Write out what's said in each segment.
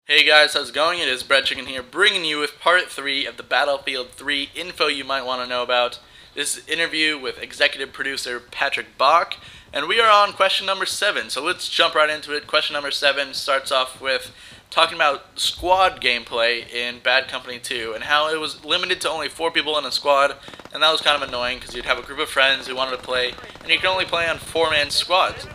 Hey guys, how's it going? It is Bread Chicken here, bringing you with part 3 of the Battlefield 3 info you might want to know about. This is an interview with executive producer Patrick Bach, and we are on question number 7, so let's jump right into it. Question number 7 starts off with talking about squad gameplay in Bad Company 2, and how it was limited to only 4 people in a squad, and that was kind of annoying, because you'd have a group of friends who wanted to play, and you could only play on 4-man squads.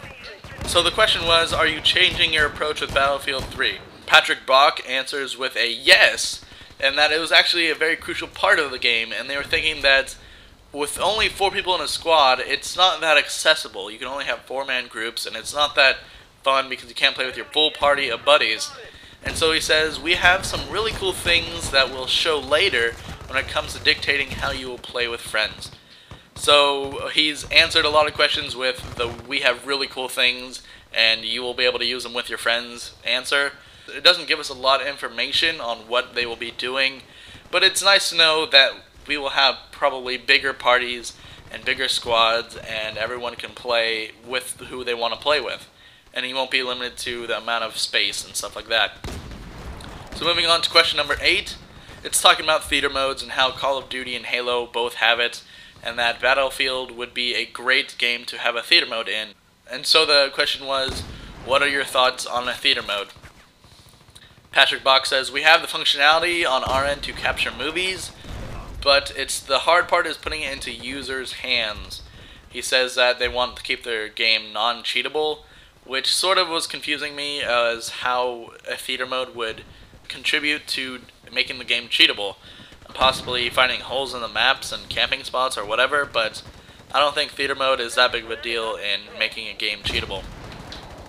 So the question was, are you changing your approach with Battlefield 3? Patrick Bach answers with a yes, and that it was actually a very crucial part of the game, and they were thinking that with only 4 people in a squad, it's not that accessible. You can only have 4-man groups, and it's not that fun because you can't play with your full party of buddies. And so he says, we have some really cool things that we'll show later when it comes to dictating how you will play with friends. So he's answered a lot of questions with the "we have really cool things and you will be able to use them with your friends" answer. It doesn't give us a lot of information on what they will be doing, but it's nice to know that we will have probably bigger parties and bigger squads, and everyone can play with who they want to play with, and he won't be limited to the amount of space and stuff like that. So moving on to question number 8, it's talking about theater modes and how Call of Duty and Halo both have it, and that Battlefield would be a great game to have a theater mode in. And so the question was, what are your thoughts on a theater mode? Patrick Bach says, we have the functionality on our end to capture movies, but the hard part is putting it into users' hands. He says that they want to keep their game non-cheatable, which sort of was confusing me as how a theater mode would contribute to making the game cheatable. Possibly finding holes in the maps and camping spots or whatever, but I don't think theater mode is that big of a deal in making a game cheatable.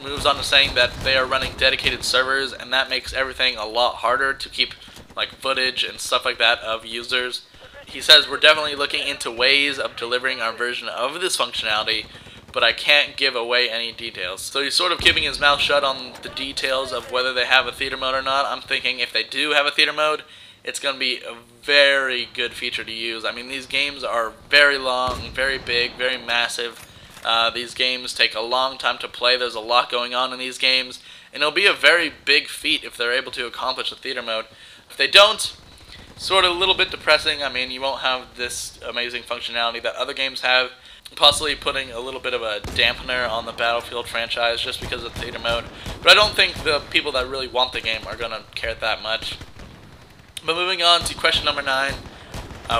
Moves on to saying that they are running dedicated servers, and that makes everything a lot harder to keep like footage and stuff like that of users. He says we're definitely looking into ways of delivering our version of this functionality, but I can't give away any details. So he's sort of keeping his mouth shut on the details of whether they have a theater mode or not. I'm thinking if they do have a theater mode, it's going to be a very good feature to use. I mean, these games are very long, very big, very massive. These games take a long time to play. There's a lot going on in these games, and it'll be a very big feat if they're able to accomplish the theater mode. If they don't, sort of a little bit depressing. I mean, you won't have this amazing functionality that other games have, possibly putting a little bit of a dampener on the Battlefield franchise just because of theater mode. But I don't think the people that really want the game are going to care that much. But moving on to question number 9,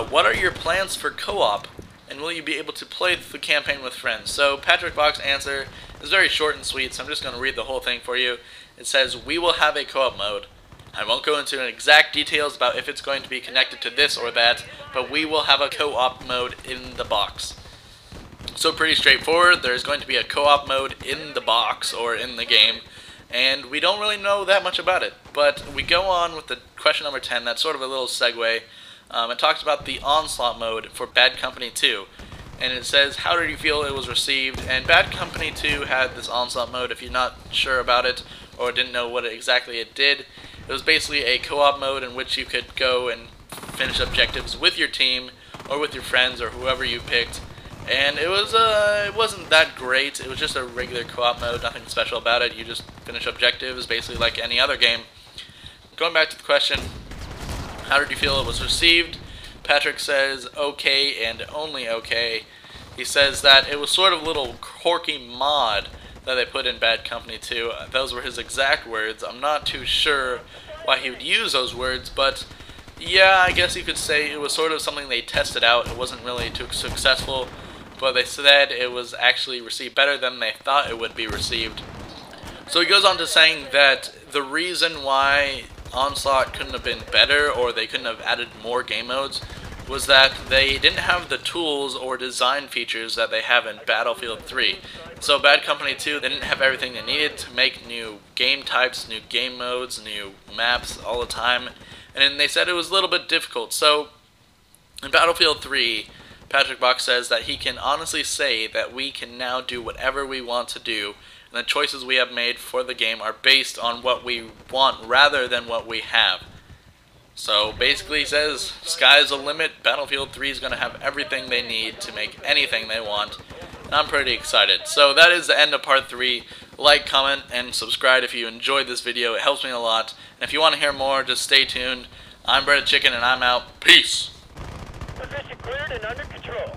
what are your plans for co-op, and will you be able to play the campaign with friends? So Patrick Bach's answer is very short and sweet, so I'm just going to read the whole thing for you. It says, we will have a co-op mode. I won't go into exact details about if it's going to be connected to this or that, but we will have a co-op mode in the box. So pretty straightforward. There's going to be a co-op mode in the box, or in the game, and we don't really know that much about it. But we go on with the question number 10, that's sort of a little segue. It talks about the Onslaught mode for Bad Company 2. And it says, how did you feel it was received? And Bad Company 2 had this Onslaught mode. If you're not sure about it, or didn't know what exactly it did, it was basically a co-op mode in which you could go and finish objectives with your team, or with your friends, or whoever you picked. And it wasn't that great. It was just a regular co-op mode, nothing special about it. You just finish objectives, basically like any other game. Going back to the question, how did you feel it was received? Patrick says, okay and only okay. He says that it was sort of a little quirky mod that they put in Bad Company 2. Those were his exact words. I'm not too sure why he would use those words, but yeah, I guess you could say it was sort of something they tested out. It wasn't really too successful, but they said it was actually received better than they thought it would be received. So he goes on to saying that the reason why Onslaught couldn't have been better, or they couldn't have added more game modes, was that they didn't have the tools or design features that they have in Battlefield 3. So Bad Company 2, they didn't have everything they needed to make new game types, new game modes, new maps all the time, and they said it was a little bit difficult. So in Battlefield 3, Patrick Bach says that he can honestly say that we can now do whatever we want to do, and the choices we have made for the game are based on what we want rather than what we have. So basically he says, sky's the limit. Battlefield 3 is going to have everything they need to make anything they want, and I'm pretty excited. So that is the end of part 3. like, comment, and subscribe if you enjoyed this video. It helps me a lot. And if you want to hear more, just stay tuned. I'm Breaded Chicken, and I'm out. Peace! Position cleared and under control.